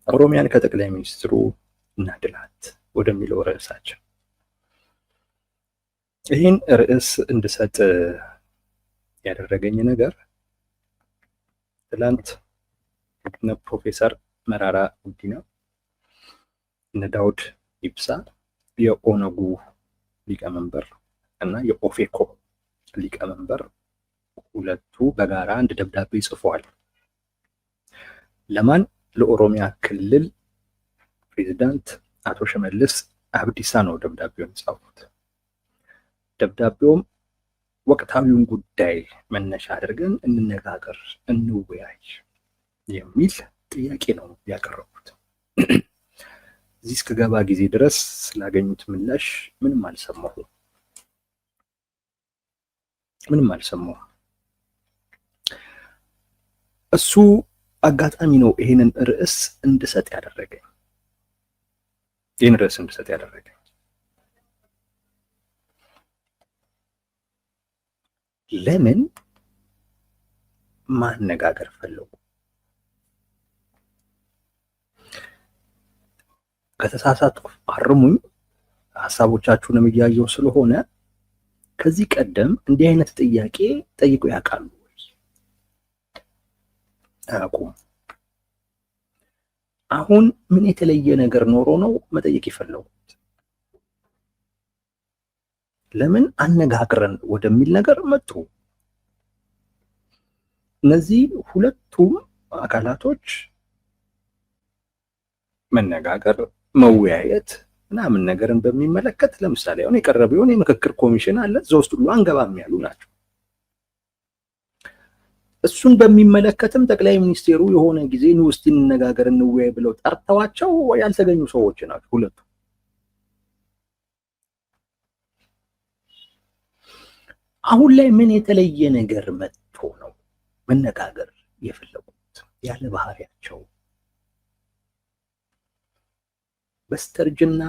ኦሮሚያን ከጠቅላይ ሚኒስትሩ እናድላት ወደሚለው ርዕሳችን ይህን ርዕስ እንድሰጥ ያደረገኝ ነገር ትላንት እነ ፕሮፌሰር መራራ ጉዲና እነ ዳውድ ኢብሳ የኦነጉ ሊቀመንበር እና የኦፌኮ ሊቀመንበር ሁለቱ በጋራ አንድ ደብዳቤ ጽፈዋል። ለማን? ለኦሮሚያ ክልል ፕሬዝዳንት አቶ ሽመልስ አብዲሳ ነው ደብዳቤውን የጻፉት። ደብዳቤውም ወቅታዊውን ጉዳይ መነሻ አድርገን እንነጋገር፣ እንወያይ የሚል ጥያቄ ነው ያቀረቡት። እዚህ እስከገባ ጊዜ ድረስ ስላገኙት ምላሽ ምንም አልሰማሁም። እሱ አጋጣሚ ነው ይሄንን ርዕስ እንድሰጥ ያደረገኝ። ለምን ማነጋገር ፈለጉ? ከተሳሳትኩ አርሙኝ፣ ሀሳቦቻችሁንም እያየሁ ስለሆነ። ከዚህ ቀደም እንዲህ አይነት ጥያቄ ጠይቆ ያውቃሉ ወይ? አያውቁም። አሁን ምን የተለየ ነገር ኖሮ ነው መጠየቅ የፈለጉት? ለምን አነጋግረን ወደሚል ነገር መጡ። እነዚህ ሁለቱም አካላቶች መነጋገር፣ መወያየት ምናምን ነገርን በሚመለከት ለምሳሌ አሁን የቀረበውን የምክክር ኮሚሽን አለ፣ እዛ ውስጥ ሁሉ አንገባም ያሉ ናቸው። እሱን በሚመለከትም ጠቅላይ ሚኒስቴሩ የሆነ ጊዜ ኑ እስቲ እንነጋገር እንወያይ ብለው ጠርተዋቸው ያልተገኙ ሰዎች ናቸው ሁለቱ። አሁን ላይ ምን የተለየ ነገር መጥቶ ነው መነጋገር የፈለጉት? ያለ ባህሪያቸው በስተርጅና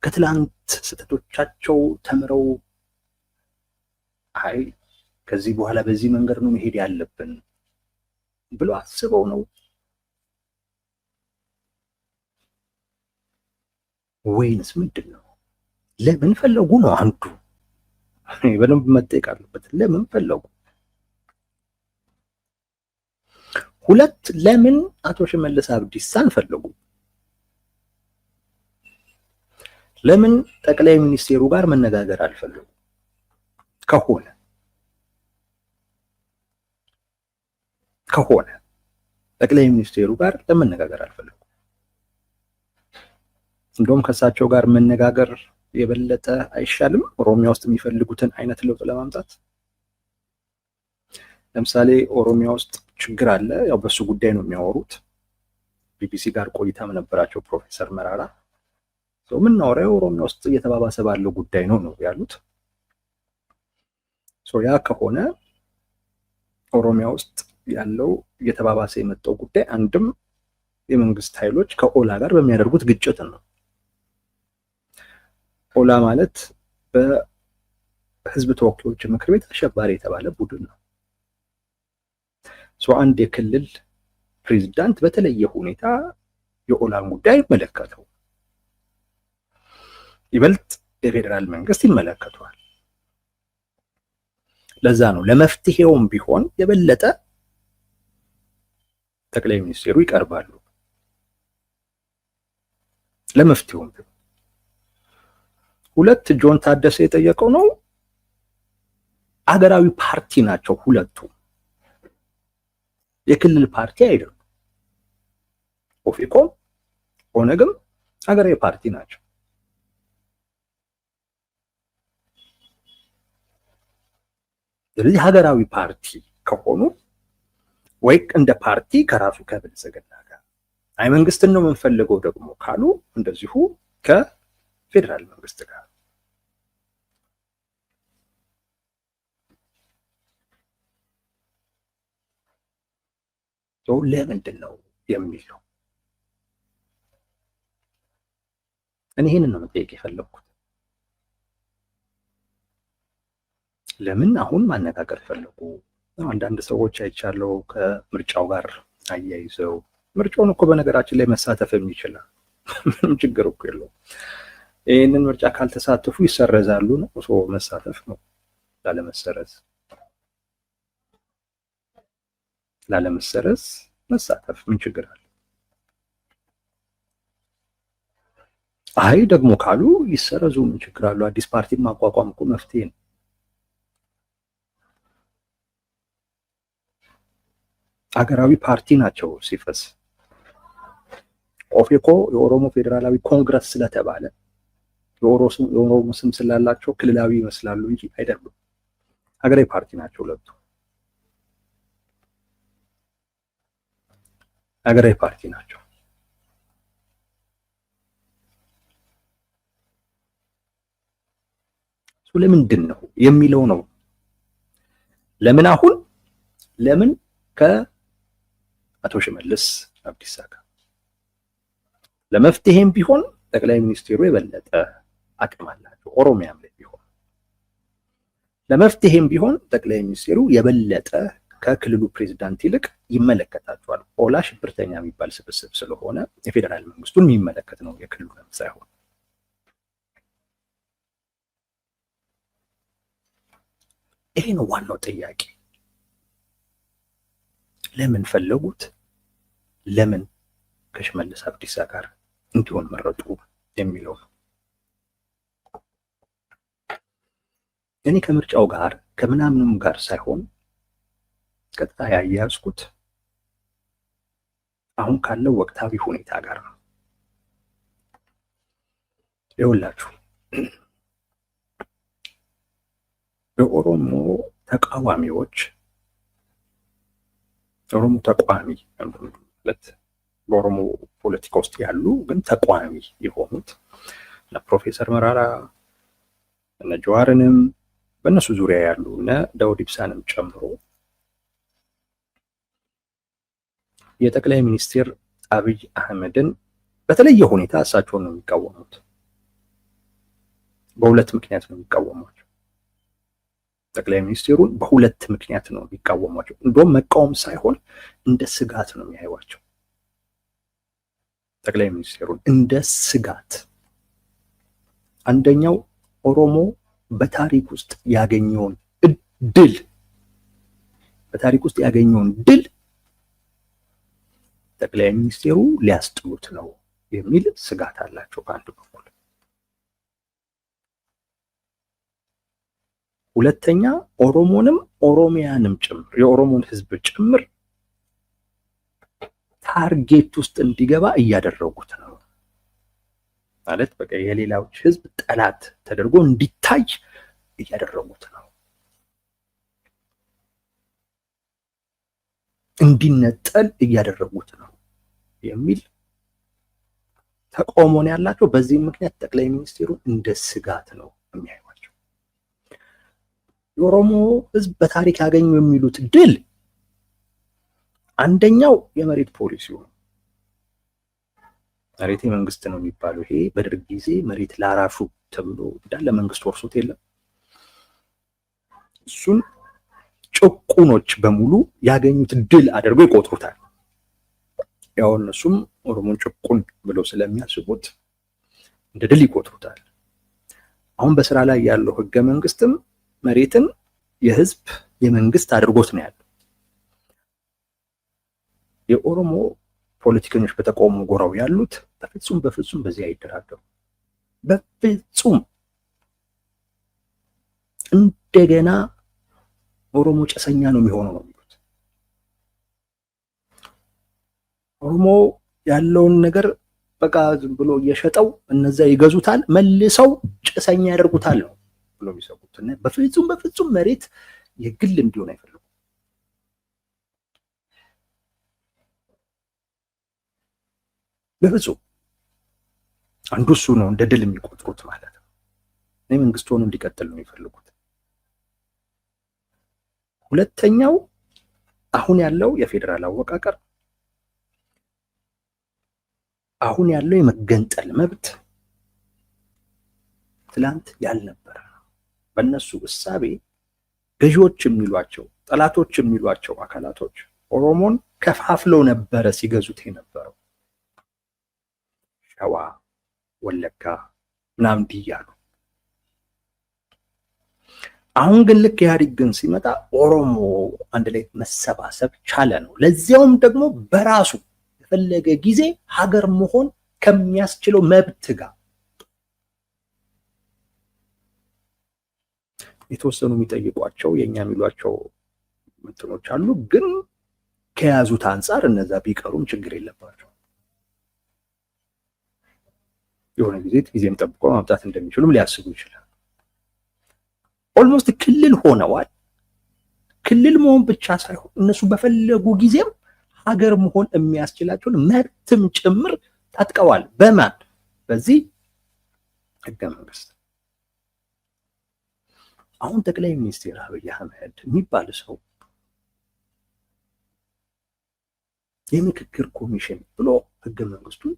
ከትላንት ስህተቶቻቸው ተምረው አይ ከዚህ በኋላ በዚህ መንገድ ነው መሄድ ያለብን ብሎ አስበው ነው ወይንስ ምንድን ነው? ለምን ፈለጉ ነው አንዱ በደንብ መጠየቅ አለበት። ለምን ፈለጉ? ሁለት፣ ለምን አቶ ሽመልስ አብዲሳን ፈለጉ? ለምን ጠቅላይ ሚኒስቴሩ ጋር መነጋገር አልፈለጉ? ከሆነ ጠቅላይ ሚኒስቴሩ ጋር ለመነጋገር አልፈለጉ? እንደውም ከእሳቸው ጋር መነጋገር የበለጠ አይሻልም? ኦሮሚያ ውስጥ የሚፈልጉትን አይነት ለውጥ ለማምጣት። ለምሳሌ ኦሮሚያ ውስጥ ችግር አለ፣ ያው በሱ ጉዳይ ነው የሚያወሩት። ቢቢሲ ጋር ቆይታም ነበራቸው ፕሮፌሰር መራራ። የምናወራው ኦሮሚያ ውስጥ እየተባባሰ ባለው ጉዳይ ነው ያሉት። ያ ከሆነ ኦሮሚያ ውስጥ ያለው እየተባባሰ የመጣው ጉዳይ አንድም የመንግስት ኃይሎች ከኦላ ጋር በሚያደርጉት ግጭት ነው። ኦላ ማለት በህዝብ ተወካዮች ምክር ቤት አሸባሪ የተባለ ቡድን ነው። አንድ የክልል ፕሬዝዳንት በተለየ ሁኔታ የኦላን ጉዳይ ይመለከተው፣ ይበልጥ የፌዴራል መንግስት ይመለከተዋል። ለዛ ነው ለመፍትሄውም ቢሆን የበለጠ ጠቅላይ ሚኒስቴሩ ይቀርባሉ። ለመፍትሄውም ቢሆን ሁለት፣ ጆን ታደሰ የጠየቀው ነው። አገራዊ ፓርቲ ናቸው ሁለቱ፣ የክልል ፓርቲ አይደሉም። ኦፌኮም ኦነግም አገራዊ ፓርቲ ናቸው። ስለዚህ ሀገራዊ ፓርቲ ከሆኑ ወይ እንደ ፓርቲ ከራሱ ከብልጽግና ጋር አይ መንግስትን ነው የምንፈልገው ደግሞ ካሉ እንደዚሁ ከፌዴራል መንግስት ጋር ለምንድን ነው የሚለው እኔ ይሄንን ነው መጠየቅ የፈለኩት። ለምን አሁን ማነጋገር ፈለጉ? አንዳንድ ሰዎች አይቻለው ከምርጫው ጋር አያይዘው ምርጫውን እኮ በነገራችን ላይ መሳተፍም ይችላል። ምንም ችግር እኮ የለውም። ይህንን ምርጫ ካልተሳተፉ ይሰረዛሉ ነው። መሳተፍ ነው። ላለመሰረዝ መሳተፍ ምን ችግር አለ? አይ ደግሞ ካሉ ይሰረዙ ምን ችግር አለው? አዲስ ፓርቲ ማቋቋም እኮ መፍትሄ ነው። አገራዊ ፓርቲ ናቸው ሲፈስ ኦፌኮ የኦሮሞ ፌዴራላዊ ኮንግረስ ስለተባለ የኦሮሞ ስም ስላላቸው ክልላዊ ይመስላሉ እንጂ አይደሉም። ሀገራዊ ፓርቲ ናቸው ሁለቱ። ሀገራዊ ፓርቲ ናቸው። ለምንድን ነው የሚለው ነው። ለምን ከአቶ ሽመልስ አብዲሳ ጋር ለመፍትሄም ቢሆን ጠቅላይ ሚኒስትሩ የበለጠ አቅም አላቸው። ኦሮሚያም ላይ ቢሆን ለመፍትሄም ቢሆን ጠቅላይ ሚኒስትሩ የበለጠ ከክልሉ ፕሬዝዳንት ይልቅ ይመለከታቸዋል። ኦላ ሽብርተኛ የሚባል ስብስብ ስለሆነ የፌዴራል መንግስቱን የሚመለከት ነው፣ የክልሉ ሳይሆን። ይሄ ነው ዋናው ጥያቄ። ለምን ፈለጉት? ለምን ከሽመልስ አብዲሳ ጋር እንዲሆን መረጡ የሚለው ነው። እኔ ከምርጫው ጋር ከምናምንም ጋር ሳይሆን ቀጥታ ያያዝኩት አሁን ካለው ወቅታዊ ሁኔታ ጋር ነው። ይኸውላችሁ የኦሮሞ ተቃዋሚዎች ኦሮሞ ተቃዋሚ ማለት በኦሮሞ ፖለቲካ ውስጥ ያሉ ግን ተቃዋሚ የሆኑት እነ ፕሮፌሰር መራራ እነ ጀዋርንም በእነሱ ዙሪያ ያሉ እነ ዳውድ ኢብሳንም ጨምሮ የጠቅላይ ሚኒስትር አብይ አህመድን በተለየ ሁኔታ እሳቸውን ነው የሚቃወሙት። በሁለት ምክንያት ነው የሚቃወሟቸው። ጠቅላይ ሚኒስትሩን በሁለት ምክንያት ነው የሚቃወሟቸው። እንደውም መቃወም ሳይሆን እንደ ስጋት ነው የሚያዩዋቸው። ጠቅላይ ሚኒስትሩን እንደ ስጋት። አንደኛው ኦሮሞ በታሪክ ውስጥ ያገኘውን ድል ጠቅላይ ሚኒስትሩ ሊያስጥሉት ነው የሚል ስጋት አላቸው በአንድ በኩል። ሁለተኛ ኦሮሞንም ኦሮሚያንም ጭምር የኦሮሞን ሕዝብ ጭምር ታርጌት ውስጥ እንዲገባ እያደረጉት ነው ማለት በቃ የሌላዎች ሕዝብ ጠላት ተደርጎ እንዲታይ እያደረጉት ነው። እንዲነጠል እያደረጉት ነው የሚል ተቃውሞ ነው ያላቸው። በዚህ ምክንያት ጠቅላይ ሚኒስትሩን እንደ ስጋት ነው የሚያዩዋቸው። የኦሮሞ ሕዝብ በታሪክ ያገኙ የሚሉት ድል አንደኛው የመሬት ፖሊሲው ነው። መሬት የመንግስት ነው የሚባለው ይሄ በደርግ ጊዜ መሬት ላራሹ ተብሎ እንዳለ መንግስት ወርሶት የለም። እሱን ጭቁኖች በሙሉ ያገኙት ድል አድርገው ይቆጥሩታል። ያው እነሱም ኦሮሞን ጭቁን ብለው ስለሚያስቡት እንደ ድል ይቆጥሩታል። አሁን በስራ ላይ ያለው ህገ መንግስትም መሬትን የህዝብ የመንግስት አድርጎት ነው ያለው። የኦሮሞ ፖለቲከኞች በተቃውሞ ጎራው ያሉት በፍጹም በዚህ አይደራደሩ። በፍጹም እንደገና ኦሮሞ ጭሰኛ ነው የሚሆነው ነው የሚሉት። ኦሮሞ ያለውን ነገር በቃ ዝም ብሎ እየሸጠው እነዛ ይገዙታል፣ መልሰው ጭሰኛ ያደርጉታል ነው ብሎ የሚሰጉት። እና በፍጹም መሬት የግል እንዲሆን አይፈልጉም። በፍጹም አንዱ እሱ ነው እንደ ድል የሚቆጥሩት ማለት ነው። መንግስት ሆኖ እንዲቀጥል ነው የሚፈልጉት። ሁለተኛው አሁን ያለው የፌዴራል አወቃቀር አሁን ያለው የመገንጠል መብት ትላንት ያልነበረ ነው። በእነሱ እሳቤ ገዢዎች የሚሏቸው ጠላቶች የሚሏቸው አካላቶች ኦሮሞን ከፋፍለው ነበረ ሲገዙት የነበረው ሸዋ፣ ወለጋ ምናምን እያሉ። አሁን ግን ልክ ኢህአዴግ ግን ሲመጣ ኦሮሞ አንድ ላይ መሰባሰብ ቻለ ነው። ለዚያውም ደግሞ በራሱ የፈለገ ጊዜ ሀገር መሆን ከሚያስችለው መብት ጋር። የተወሰኑ የሚጠይቋቸው የኛ የሚሏቸው እንትኖች አሉ፣ ግን ከያዙት አንጻር እነዛ ቢቀሩም ችግር የለባቸው። የሆነ ጊዜም ጠብቆ ማምጣት እንደሚችሉም ሊያስቡ ይችላል። ኦልሞስት ክልል ሆነዋል። ክልል መሆን ብቻ ሳይሆን እነሱ በፈለጉ ጊዜም ሀገር መሆን የሚያስችላቸውን መብትም ጭምር ታጥቀዋል። በማን? በዚህ ህገ መንግስት። አሁን ጠቅላይ ሚኒስትር አብይ አህመድ የሚባል ሰው የምክክር ኮሚሽን ብሎ ህገ መንግስቱን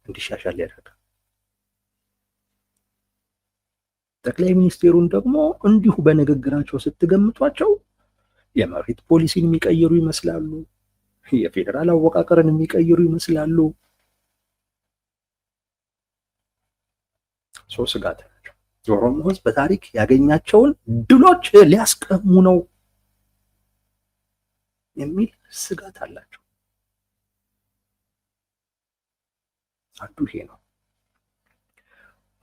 እንዲሻሻል ያደርጋል። ጠቅላይ ሚኒስትሩን ደግሞ እንዲሁ በንግግራቸው ስትገምቷቸው የመሬት ፖሊሲን የሚቀይሩ ይመስላሉ፣ የፌዴራል አወቃቀርን የሚቀይሩ ይመስላሉ። ስጋት ናቸው። የኦሮሞ ህዝብ በታሪክ ያገኛቸውን ድሎች ሊያስቀሙ ነው የሚል ስጋት አላቸው። አንዱ ይሄ ነው።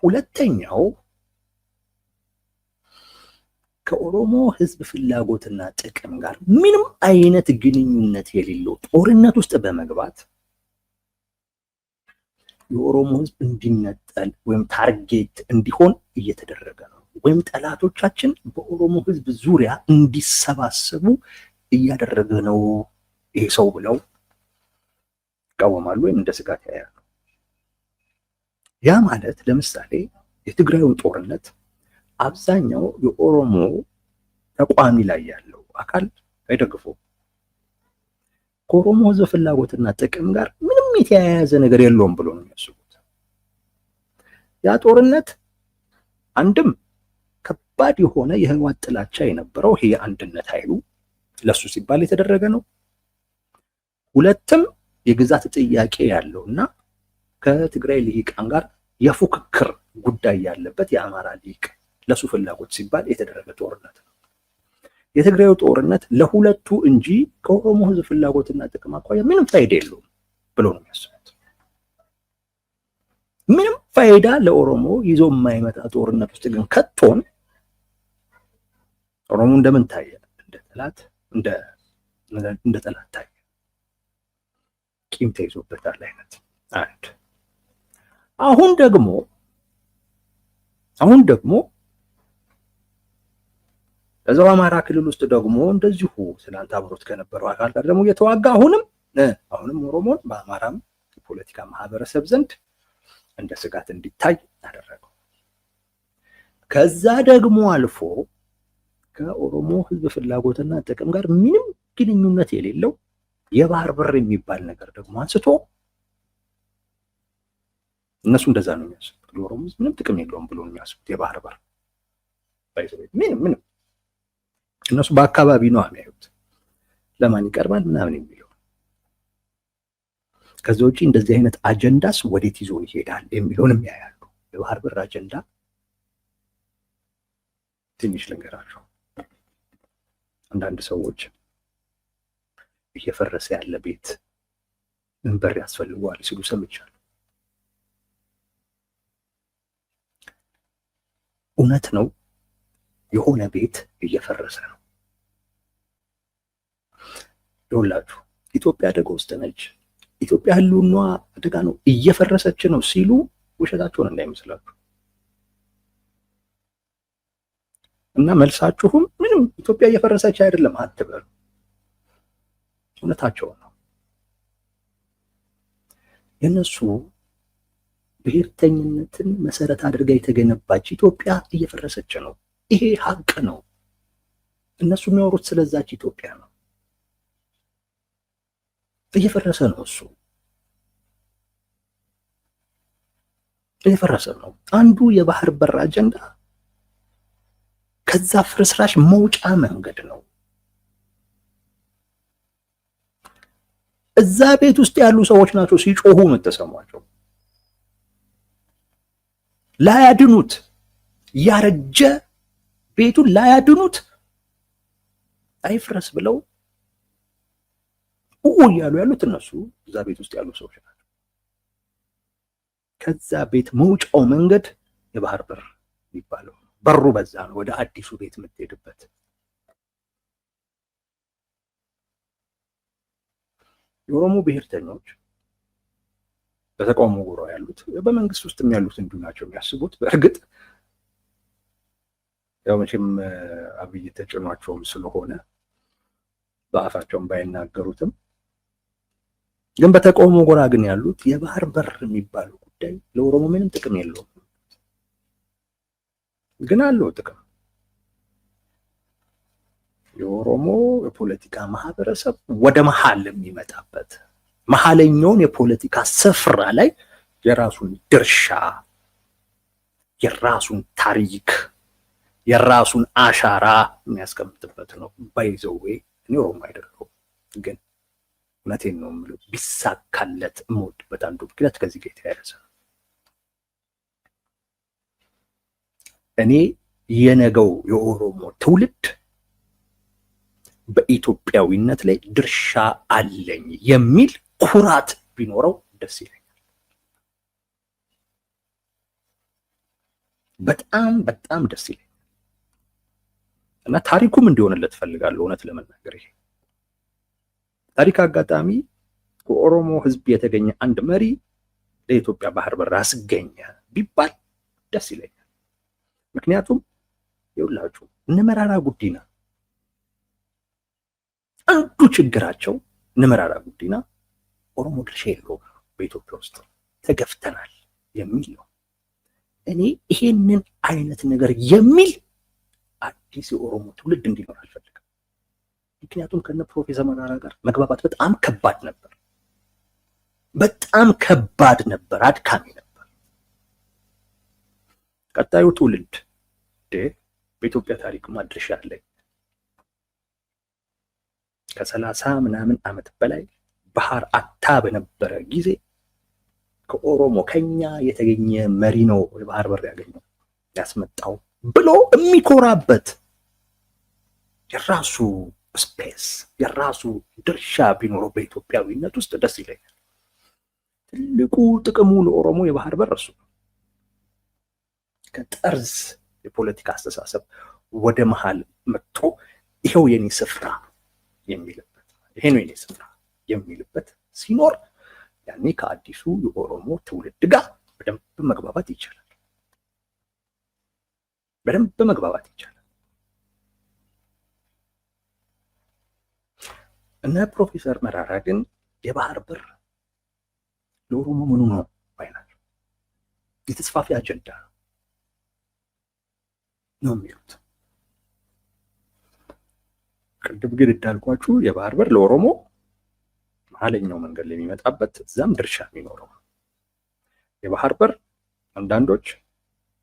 ሁለተኛው ከኦሮሞ ህዝብ ፍላጎትና ጥቅም ጋር ምንም አይነት ግንኙነት የሌለው ጦርነት ውስጥ በመግባት የኦሮሞ ህዝብ እንዲነጠል ወይም ታርጌት እንዲሆን እየተደረገ ነው፣ ወይም ጠላቶቻችን በኦሮሞ ህዝብ ዙሪያ እንዲሰባሰቡ እያደረገ ነው ይሄ ሰው ብለው ይቃወማሉ ወይም እንደ ስጋት ያያሉ። ያ ማለት ለምሳሌ የትግራዩን ጦርነት አብዛኛው የኦሮሞ ተቋሚ ላይ ያለው አካል አይደግፈውም። ከኦሮሞ ህዝብ ፍላጎትና ጥቅም ጋር ምንም የተያያዘ ነገር የለውም ብሎ ነው የሚያስቡት። ያ ጦርነት አንድም ከባድ የሆነ የህወሓት ጥላቻ የነበረው ይሄ የአንድነት ኃይሉ ለሱ ሲባል የተደረገ ነው። ሁለትም የግዛት ጥያቄ ያለውና ከትግራይ ልሂቃን ጋር የፉክክር ጉዳይ ያለበት የአማራ ልሂቅ ለሱ ፍላጎት ሲባል የተደረገ ጦርነት ነው። የትግራዩ ጦርነት ለሁለቱ እንጂ ከኦሮሞ ህዝብ ፍላጎትና ጥቅም አኳያ ምንም ፋይዳ የለውም ብሎ ነው የሚያስቡት። ምንም ፋይዳ ለኦሮሞ ይዞ የማይመጣ ጦርነት ውስጥ ግን ከቶን ኦሮሞ እንደምን ታየ? እንደ ጠላት ታየ። ቂም ተይዞበታል አይነት አንድ። አሁን ደግሞ በዛው አማራ ክልል ውስጥ ደግሞ እንደዚሁ ስላንተ አብሮት ከነበረው አካል ጋር ደግሞ እየተዋጋ አሁንም ኦሮሞን በአማራም የፖለቲካ ማህበረሰብ ዘንድ እንደ ስጋት እንዲታይ አደረገው። ከዛ ደግሞ አልፎ ከኦሮሞ ህዝብ ፍላጎትና ጥቅም ጋር ምንም ግንኙነት የሌለው የባህር በር የሚባል ነገር ደግሞ አንስቶ እነሱ እንደዛ ነው የሚያስቡት። ለኦሮሞ ህዝብ ምንም ጥቅም የለውም ብሎ ነው የሚያስቡት። የባህር በር ምንም እነሱ በአካባቢ ነው የሚያዩት፣ ለማን ይቀርባል ምናምን የሚለው። ከዛ ውጪ እንደዚህ አይነት አጀንዳስ ወዴት ይዞ ይሄዳል የሚለውን የሚያያሉ። የባህር በር አጀንዳ ትንሽ ልንገራቸው። አንዳንድ ሰዎች እየፈረሰ ያለ ቤት በር ያስፈልገዋል ሲሉ ሰምቻለሁ። እውነት ነው። የሆነ ቤት እየፈረሰ ነው። ይኸውላችሁ ኢትዮጵያ አደጋ ውስጥ ነች፣ ኢትዮጵያ ህልውና አደጋ ነው፣ እየፈረሰች ነው ሲሉ ውሸታቸውን እንዳይመስላችሁ። እና መልሳችሁም ምንም ኢትዮጵያ እየፈረሰች አይደለም አትበሉ። እውነታቸውን ነው። የነሱ ብሔርተኝነትን መሰረት አድርጋ የተገነባች ኢትዮጵያ እየፈረሰች ነው። ይሄ ሀቅ ነው። እነሱ የሚያወሩት ስለዛች ኢትዮጵያ ነው። እየፈረሰ ነው። እሱ እየፈረሰ ነው። አንዱ የባህር በር አጀንዳ ከዛ ፍርስራሽ መውጫ መንገድ ነው። እዛ ቤት ውስጥ ያሉ ሰዎች ናቸው ሲጮሁ የምትሰሟቸው። ላያድኑት፣ ያረጀ ቤቱን ላያድኑት አይፍረስ ብለው እያሉ ያሉት እነሱ እዛ ቤት ውስጥ ያሉ ሰዎች ናቸው። ከዛ ቤት መውጫው መንገድ የባህር በር የሚባለው በሩ በዛ ነው፣ ወደ አዲሱ ቤት የምትሄድበት። የኦሮሞ ብሔርተኞች በተቃውሞ ጎራ ያሉት በመንግስት ውስጥ ያሉት እንዲሁ ናቸው የሚያስቡት። በእርግጥ ያው መቼም አብይ ተጭኗቸውም ስለሆነ በአፋቸውም ባይናገሩትም፣ ግን በተቃውሞ ጎራ ግን ያሉት የባህር በር የሚባለው ጉዳይ ለኦሮሞ ምንም ጥቅም የለውም፣ ግን አለው ጥቅም። የኦሮሞ የፖለቲካ ማህበረሰብ ወደ መሀል የሚመጣበት መሀለኛውን የፖለቲካ ስፍራ ላይ የራሱን ድርሻ፣ የራሱን ታሪክ፣ የራሱን አሻራ የሚያስቀምጥበት ነው። ባይዘዌ እኔ ኦሮሞ አይደለሁም፣ ግን እውነቴን ነው የምለው ቢሳካለት የምወድበት አንዱ ምክንያት ከዚህ ጋር የተያያዘ ነው። እኔ የነገው የኦሮሞ ትውልድ በኢትዮጵያዊነት ላይ ድርሻ አለኝ የሚል ኩራት ቢኖረው ደስ ይለኛል። በጣም በጣም ደስ ይለኛል እና ታሪኩም እንዲሆንለት ፈልጋለሁ። እውነት ለመናገር ይሄ ታሪክ አጋጣሚ ከኦሮሞ ሕዝብ የተገኘ አንድ መሪ ለኢትዮጵያ ባህር በር አስገኘ ቢባል ደስ ይለኛል። ምክንያቱም ይኸውላችሁ እነ መራራ ጉዲና አንዱ ችግራቸው እነ መራራ ጉዲና ኦሮሞ ድርሻ የለውም በኢትዮጵያ ውስጥ ተገፍተናል የሚል ነው። እኔ ይሄንን አይነት ነገር የሚል አዲስ የኦሮሞ ትውልድ እንዲኖር አልፈልግም። ምክንያቱም ከነ ፕሮፌሰር መራራ ጋር መግባባት በጣም ከባድ ነበር፣ በጣም ከባድ ነበር፣ አድካሚ ነበር። ቀጣዩ ትውልድ በኢትዮጵያ ታሪክ ማድረሻ አለኝ ከ30 ምናምን ዓመት በላይ ባህር አታ በነበረ ጊዜ ከኦሮሞ ከኛ የተገኘ መሪ ነው የባህር በር ያገኘው ያስመጣው ብሎ የሚኮራበት የራሱ ስፔስ የራሱ ድርሻ ቢኖረው በኢትዮጵያዊነት ውስጥ ደስ ይለኛል። ትልቁ ጥቅሙ ለኦሮሞ የባህር በር እሱ ከጠርዝ የፖለቲካ አስተሳሰብ ወደ መሃል መጥቶ ይሄው የኔ ስፍራ የሚልበት ይሄ ነው የኔ ስፍራ የሚልበት ሲኖር ያኔ ከአዲሱ የኦሮሞ ትውልድ ጋር በደንብ መግባባት ይቻላል። በደንብ መግባባት ይቻላል። እነ ፕሮፌሰር መራራ ግን የባህር በር ለኦሮሞ ምኑ ነው ባይናቸው የተስፋፊ አጀንዳ ነው የሚሉት። ቅድም ግን እንዳልኳችሁ የባህር በር ለኦሮሞ መሀለኛው መንገድ ላይ የሚመጣበት እዛም ድርሻ የሚኖረው የባህር በር አንዳንዶች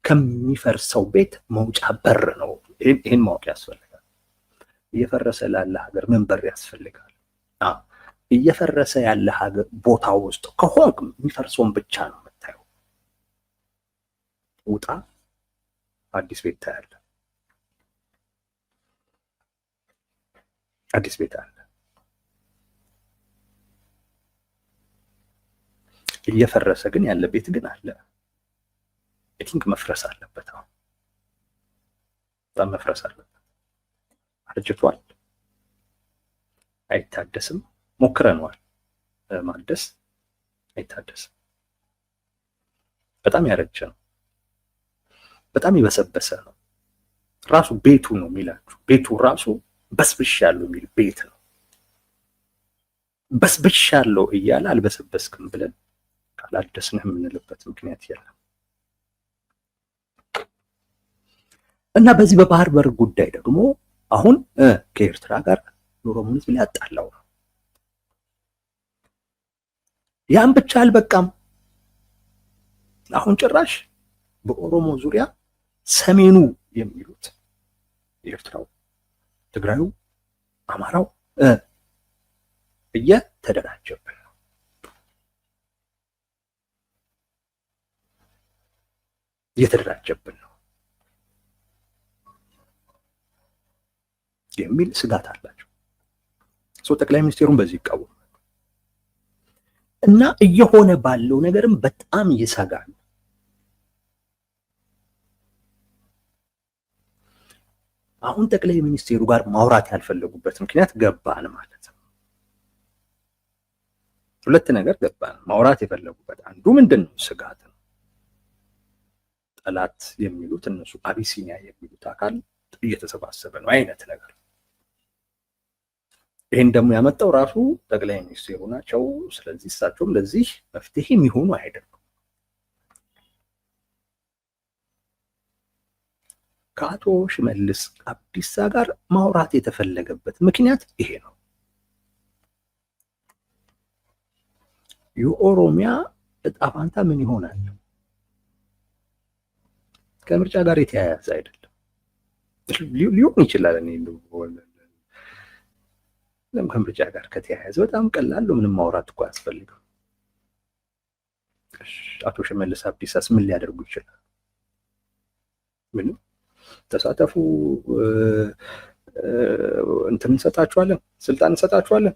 ከሚፈርሰው ቤት መውጫ በር ነው። ይህን ማወቅ ያስፈልጋል። እየፈረሰ ላለ ሀገር ምን በር ያስፈልጋል? እየፈረሰ ያለ ሀገር ቦታ ውስጥ ከሆንክ የሚፈርሰውን ብቻ ነው የምታየው። ውጣ፣ አዲስ ቤት ታያለ። አዲስ ቤት አለ። እየፈረሰ ግን ያለ ቤት ግን አለ። አይ ቲንክ መፍረስ አለበት። አሁን በጣም መፍረስ አለበት። አርጅቷል፣ አይታደስም። ሞክረነዋል ማደስ፣ አይታደስም። በጣም ያረጀ ነው። በጣም የበሰበሰ ነው። ራሱ ቤቱ ነው የሚላችሁ። ቤቱ ራሱ በስብሻለሁ የሚል ቤት ነው። በስብሻለሁ እያለ አልበሰበስክም ብለን ካላደስንህ የምንልበት ምክንያት የለም። እና በዚህ በባህር በር ጉዳይ ደግሞ አሁን ከኤርትራ ጋር የኦሮሞ ሕዝብ ሊያጣላው ነው። ያን ብቻ አልበቃም። አሁን ጭራሽ በኦሮሞ ዙሪያ ሰሜኑ የሚሉት ኤርትራው፣ ትግራዩ፣ አማራው እየተደራጀብን ነው የሚል ስጋት አላቸው። ጠቅላይ ሚኒስቴሩን በዚህ ይቃወማል እና እየሆነ ባለው ነገርም በጣም ይሰጋል። አሁን ጠቅላይ ሚኒስቴሩ ጋር ማውራት ያልፈለጉበት ምክንያት ገባን ማለት ነው። ሁለት ነገር ገባን። ማውራት የፈለጉበት አንዱ ምንድን ነው? ስጋት ነው። ጠላት የሚሉት እነሱ አቢሲኒያ የሚሉት አካል እየተሰባሰበ ነው አይነት ነገር። ይህን ደግሞ ያመጣው ራሱ ጠቅላይ ሚኒስቴሩ ናቸው። ስለዚህ እሳቸውም ለዚህ መፍትሄ የሚሆኑ አይደሉም። ከአቶ ሽመልስ አብዲሳ ጋር ማውራት የተፈለገበት ምክንያት ይሄ ነው። የኦሮሚያ እጣ ፈንታ ምን ይሆናል? ከምርጫ ጋር የተያያዘ አይደለም። ሊሆን ይችላል። ከምርጫ ጋር ከተያያዘ በጣም ቀላል ነው። ምንም ማውራት እኮ አያስፈልግም። አቶ ሽመልስ አብዲሳስ ምን ሊያደርጉ ይችላል? ምንም። ተሳተፉ፣ እንትን እንሰጣቸዋለን፣ ስልጣን እንሰጣቸዋለን።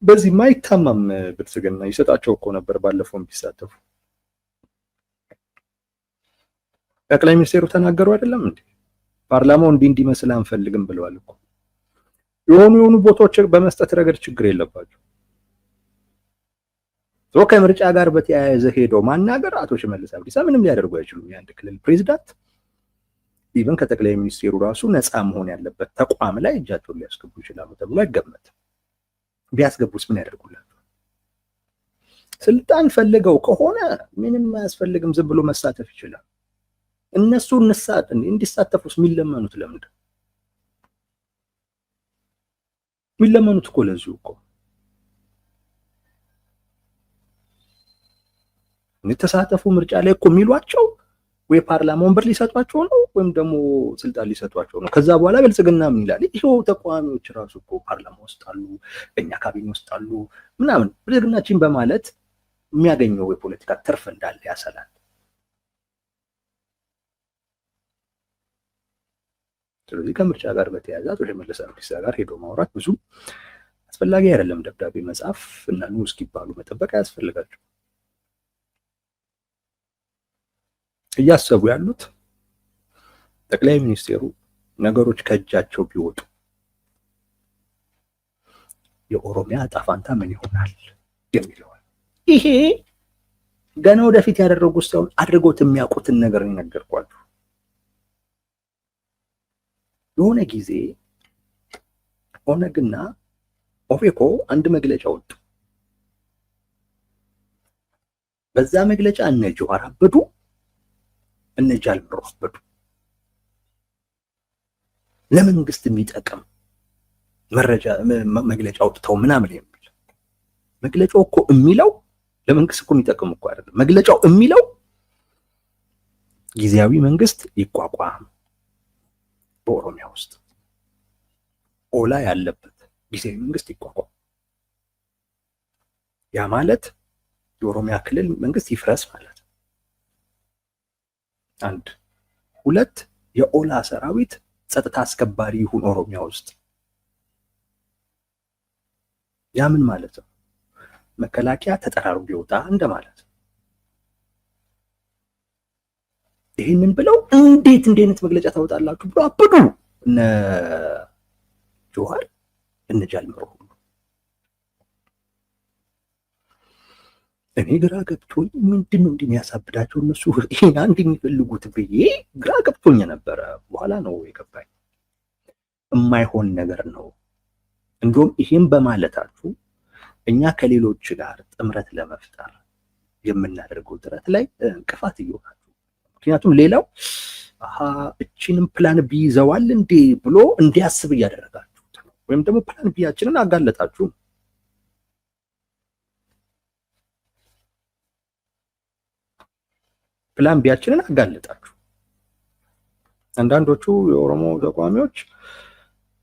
በዚህ ማይታማም ብልጽግና ይሰጣቸው እኮ ነበር ባለፈውም ቢሳተፉ። ጠቅላይ ሚኒስቴሩ ተናገሩ አይደለም እንዴ? ፓርላማው እንዲመስል አንፈልግም ብለዋል እኮ። የሆኑ ቦታዎች በመስጠት ረገድ ችግር የለባቸው። ከምርጫ ጋር በተያያዘ ሄደው ማናገር አቶ ሽመልስ አብዲሳ ምንም ሊያደርጉ አይችሉም። የአንድ ክልል ፕሬዝዳንት ኢቨን ከጠቅላይ ሚኒስቴሩ ራሱ ነፃ መሆን ያለበት ተቋም ላይ እጃቸውን ሊያስገቡ ይችላሉ ተብሎ አይገመትም። ቢያስገቡስ ምን ያደርጉላቸው? ስልጣን ፈልገው ከሆነ ምንም አያስፈልግም፣ ዝም ብሎ መሳተፍ ይችላል። እነሱ እንዲሳተፉስ የሚለመኑት ለምንድን? የሚለመኑት እኮ ለዚሁ እኮ ተሳተፉ ምርጫ ላይ እኮ የሚሏቸው ወይ ፓርላማ ወንበር ሊሰጧቸው ነው ወይም ደግሞ ስልጣን ሊሰጧቸው ነው። ከዛ በኋላ ብልጽግና ምን ይላል? ይሄው ተቃዋሚዎች ራሱ እኮ ፓርላማ ውስጥ አሉ፣ በእኛ ካቢኔ ውስጥ አሉ ምናምን ብልጽግናችን በማለት የሚያገኘው የፖለቲካ ትርፍ እንዳለ ያሰላል። ስለዚህ ከምርጫ ጋር በተያያዘ አቶ ሽመልስ አብዲሳ ጋር ሄዶ ማውራት ብዙ አስፈላጊ አይደለም። ደብዳቤ መጻፍ እና ኑ እስኪባሉ መጠበቅ አያስፈልጋቸው። እያሰቡ ያሉት ጠቅላይ ሚኒስቴሩ ነገሮች ከእጃቸው ቢወጡ የኦሮሚያ ዕጣ ፈንታ ምን ይሆናል የሚለው። ይሄ ገና ወደፊት ያደረጉት ሳይሆን አድርጎት የሚያውቁትን ነገር ነው የነገርኳችሁ። የሆነ ጊዜ ኦነግና ኦፌኮ አንድ መግለጫ ወጡ። በዛ መግለጫ እነ ጀዋር አበዱ፣ እነ ጃልመሮ አበዱ። ለመንግስት የሚጠቅም መረጃ መግለጫ አውጥተው ምናምን የሚል መግለጫው እኮ የሚለው ለመንግስት እኮ የሚጠቅም እኮ አይደለም። መግለጫው የሚለው ጊዜያዊ መንግስት ይቋቋም በኦሮሚያ ውስጥ ኦላ ያለበት ጊዜያዊ መንግስት ይቋቋም። ያ ማለት የኦሮሚያ ክልል መንግስት ይፍረስ ማለት ነው። አንድ ሁለት፣ የኦላ ሰራዊት ጸጥታ አስከባሪ ይሁን ኦሮሚያ ውስጥ። ያ ምን ማለት ነው? መከላከያ ተጠራሩ ቢወጣ እንደማለት ነው። ይህንን ብለው እንዴት እንዲህ አይነት መግለጫ ታወጣላችሁ ብሎ አበዱ እነ ጆሃር እነ ጃልመሮ ሁሉ። እኔ ግራ ገብቶኝ ምንድን ነው እንደሚያሳብዳቸው እነሱ ይሄን አንድ የሚፈልጉት ብዬ ግራ ገብቶኝ ነበረ። በኋላ ነው የገባኝ የማይሆን ነገር ነው። እንደውም ይሄን በማለታችሁ እኛ ከሌሎች ጋር ጥምረት ለመፍጠር የምናደርገው ጥረት ላይ እንቅፋት እየሆናችሁ፣ ምክንያቱም ሌላው እቺንም ፕላን ቢ ይዘዋል እንዴ ብሎ እንዲያስብ እያደረጋችሁት ነው። ወይም ደግሞ ፕላን ቢያችንን አጋለጣችሁ። ፕላን ቢያችንን አጋለጣችሁ። አንዳንዶቹ የኦሮሞ ተቋሚዎች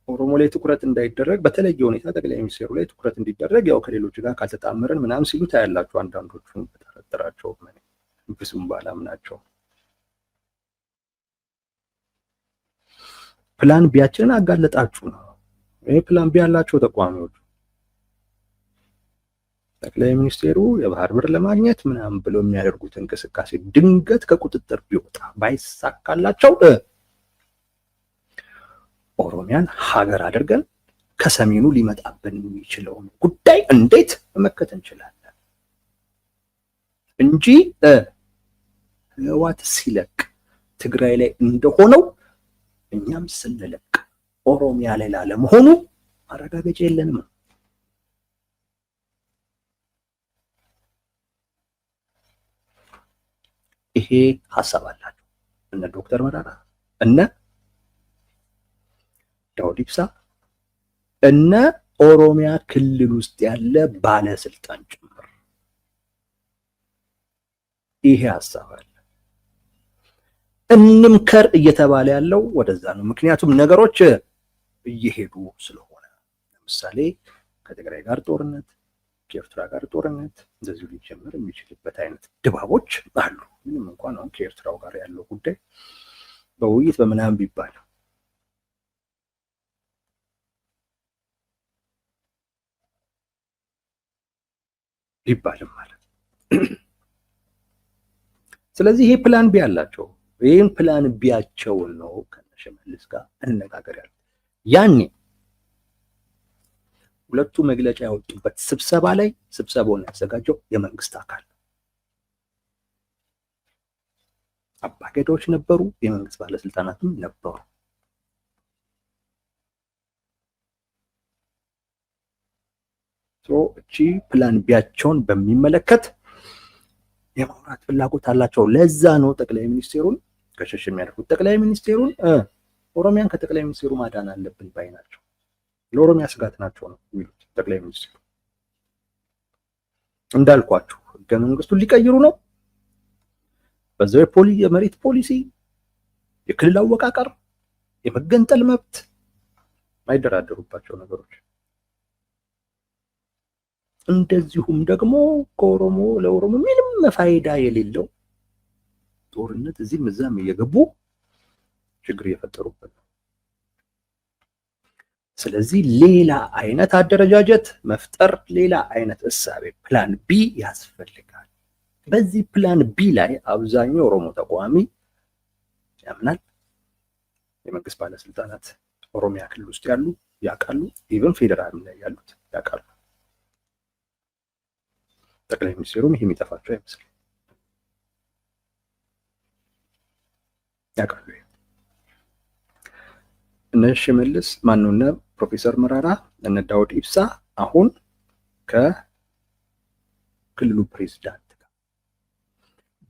ኦሮሞ ላይ ትኩረት እንዳይደረግ በተለየ ሁኔታ ጠቅላይ ሚኒስትሩ ላይ ትኩረት እንዲደረግ ያው ከሌሎች ጋር ካልተጣመረን ምናምን ሲሉ ታያላችሁ። አንዳንዶቹን በተጠራጠራቸው ብዙም ባላምናቸው ፕላን ቢያችንን አጋለጣችሁ ነው። ይሄ ፕላን ቢ ያላቸው ተቋሚዎች ጠቅላይ ሚኒስቴሩ የባህር በር ለማግኘት ምናምን ብለው የሚያደርጉት እንቅስቃሴ ድንገት ከቁጥጥር ቢወጣ ባይሳካላቸው ኦሮሚያን ሀገር አድርገን ከሰሜኑ ሊመጣብን የሚችለውን ጉዳይ እንዴት መመከት እንችላለን እንጂ ህወሓት ሲለቅ ትግራይ ላይ እንደሆነው እኛም ስንለቅ ኦሮሚያ ላይ ላለመሆኑ ማረጋገጫ የለንም። ይሄ ሐሳብ አላቸው እነ ዶክተር መራራ እነ ዳውድ ኢብሳ እነ ኦሮሚያ ክልል ውስጥ ያለ ባለስልጣን ጭምር ይሄ ሐሳብ አለ። እንምከር እየተባለ ያለው ወደዛ ነው። ምክንያቱም ነገሮች እየሄዱ ስለሆነ ለምሳሌ ከትግራይ ጋር ጦርነት፣ ከኤርትራ ጋር ጦርነት እንደዚሁ ሊጀምር የሚችልበት አይነት ድባቦች አሉ። ምንም እንኳን አሁን ከኤርትራው ጋር ያለው ጉዳይ በውይይት በምናምን ቢባልም ማለት ስለዚህ ይሄ ፕላን ቢ አላቸው። ይህን ፕላን ቢያቸውን ነው ከነሽመልስ ጋር እንነጋገር ያለው። ያኔ ሁለቱ መግለጫ ያወጡበት ስብሰባ ላይ ስብሰባውን ያዘጋጀው የመንግስት አካል አባገዳዎች ነበሩ፣ የመንግስት ባለስልጣናትም ነበሩ። እቺ ፕላን ቢያቸውን በሚመለከት የማውራት ፍላጎት አላቸው። ለዛ ነው ጠቅላይ ሚኒስቴሩን ከሸሽ የሚያደርጉት። ጠቅላይ ሚኒስቴሩን ኦሮሚያን ከጠቅላይ ሚኒስቴሩ ማዳን አለብን ባይ ናቸው። ለኦሮሚያ ስጋት ናቸው ነው የሚሉት ጠቅላይ ሚኒስቴሩ። እንዳልኳችሁ ህገ መንግስቱን ሊቀይሩ ነው። በዛው የመሬት ፖሊሲ፣ የክልል አወቃቀር፣ የመገንጠል መብት ማይደራደሩባቸው ነገሮች። እንደዚሁም ደግሞ ከኦሮሞ ለኦሮሞ ምንም ፋይዳ የሌለው ጦርነት እዚህም እዛም እየገቡ ችግር እየፈጠሩበት ነው። ስለዚህ ሌላ አይነት አደረጃጀት መፍጠር፣ ሌላ አይነት እሳቤ ፕላን ቢ ያስፈልጋል። በዚህ ፕላን ቢ ላይ አብዛኛው ኦሮሞ ተቋሚ ያምናል። የመንግስት ባለስልጣናት ኦሮሚያ ክልል ውስጥ ያሉ ያውቃሉ። ኢቨን ፌደራል ላይ ያሉት ያውቃሉ። ጠቅላይ ሚኒስቴሩም ይሄ የሚጠፋቸው አይመስልም፣ ያውቃሉ። እነ ሽመልስ ማንነ ፕሮፌሰር መራራ እነ ዳውድ ኢብሳ አሁን ከክልሉ ፕሬዝዳንት ጋር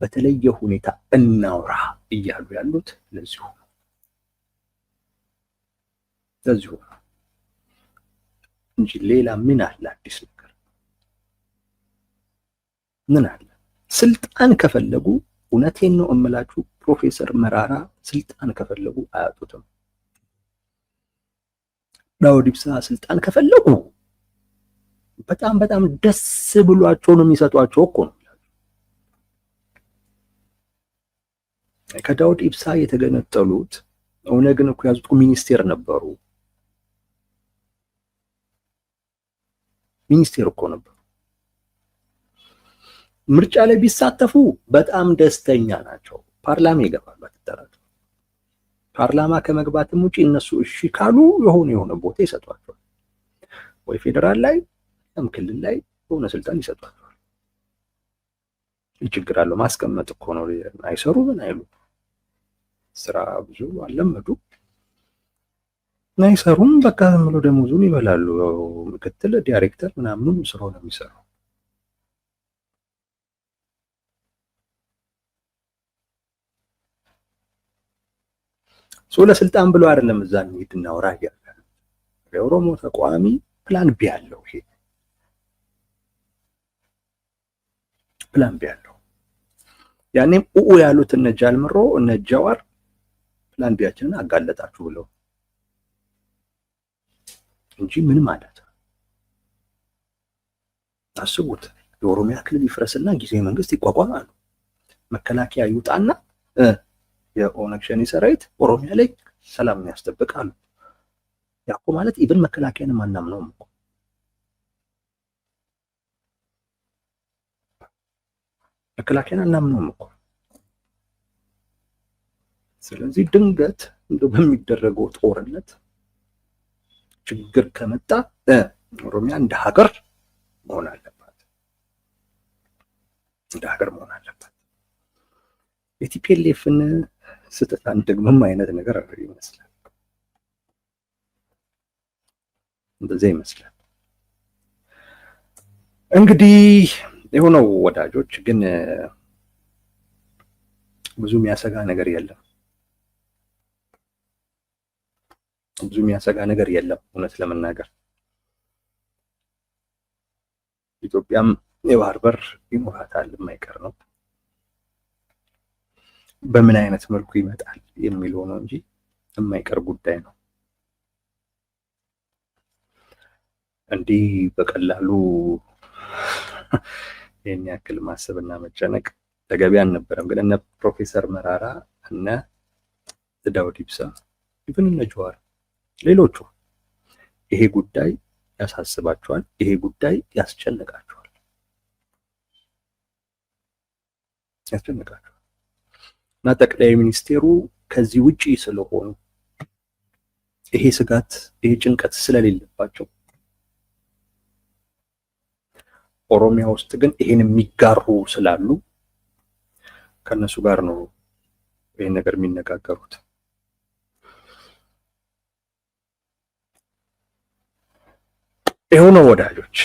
በተለየ ሁኔታ እናውራ እያሉ ያሉት ለዚሁ እንጂ ሌላ ምን አለ? አዲስ ነገር ምን አለ? ስልጣን ከፈለጉ እውነቴን ነው እምላችሁ ፕሮፌሰር መራራ ስልጣን ከፈለጉ አያጡትም። ዳውድ ኢብሳ ስልጣን ከፈለጉ በጣም በጣም ደስ ብሏቸው ነው የሚሰጧቸው እኮ ነው። ከዳውድ ኢብሳ የተገነጠሉት ኦነግን እኮ ያዙት ሚኒስቴር ነበሩ። ሚኒስቴር እኮ ነበሩ። ምርጫ ላይ ቢሳተፉ በጣም ደስተኛ ናቸው። ፓርላማ ይገባሉ አትጠራጠሩ። ፓርላማ ከመግባትም ውጪ እነሱ እሺ ካሉ የሆነ ቦታ ይሰጧቸዋል። ወይ ፌደራል ላይ ወይም ክልል ላይ የሆነ ስልጣን ይሰጧቸዋል። ችግር አለው ማስቀመጥ እኮ ነው። አይሰሩ ምን አይሉ ስራ ብዙ አለመዱ አይሰሩም። በቃ ዝም ብሎ ደሞዙን ይበላሉ። ምክትል ዳይሬክተር ምናምኑም ስራው ነው የሚሰራው። ለስልጣን ብሎ አይደለም እዛ እንሂድ እናውራ ያለ የኦሮሞ ተቋሚ ፕላን ቢ ያለው ይሄ ፕላን ቢ ያለው ያኔም ያሉት እነ ጃልምሮ እነ ጃዋር ፕላን ቢያችንን አጋለጣችሁ ብለው እንጂ ምን ማለት ነው? አስቡት። የኦሮሚያ ክልል ይፍረስና ጊዜያዊ መንግስት ይቋቋማሉ። መከላከያ ይውጣና የኦነግ ሸኔ ሰራዊት ኦሮሚያ ላይ ሰላምን ያስጠብቃሉ። ያኮ ማለት ኢቭን መከላከያንም አናምነውም እኮ መከላከያን አናምነውም እኮ። ስለዚህ ድንገት እንደው በሚደረገው ጦርነት ችግር ከመጣ ኦሮሚያ እንደ ሀገር መሆን አለባት፣ እንደ ሀገር መሆን አለባት። የቲፒኤልኤፍን ስህተት አንደግምም አይነት ነገር ይመስላል። እንደዚያ ይመስላል። እንግዲህ የሆነው ወዳጆች ግን ብዙ የሚያሰጋ ነገር የለም። ብዙ የሚያሰጋ ነገር የለም። እውነት ለመናገር ኢትዮጵያም የባህር በር ይኖራታል፣ የማይቀር ነው። በምን አይነት መልኩ ይመጣል የሚለው ነው እንጂ የማይቀር ጉዳይ ነው። እንዲህ በቀላሉ ይህን ያክል ማሰብና መጨነቅ ተገቢ አልነበረም። ግን እነ ፕሮፌሰር መራራ እነ ዳውድ ኢብሳ ኢቭን እነ ጀዋር ሌሎቹ ይሄ ጉዳይ ያሳስባቸዋል፣ ይሄ ጉዳይ ያስጨንቃቸዋል። እና ጠቅላይ ሚኒስቴሩ ከዚህ ውጪ ስለሆኑ ይሄ ስጋት ይሄ ጭንቀት ስለሌለባቸው ኦሮሚያ ውስጥ ግን ይሄን የሚጋሩ ስላሉ ከነሱ ጋር ነው ይሄን ነገር የሚነጋገሩት። ይኸው ነው ወዳጆች።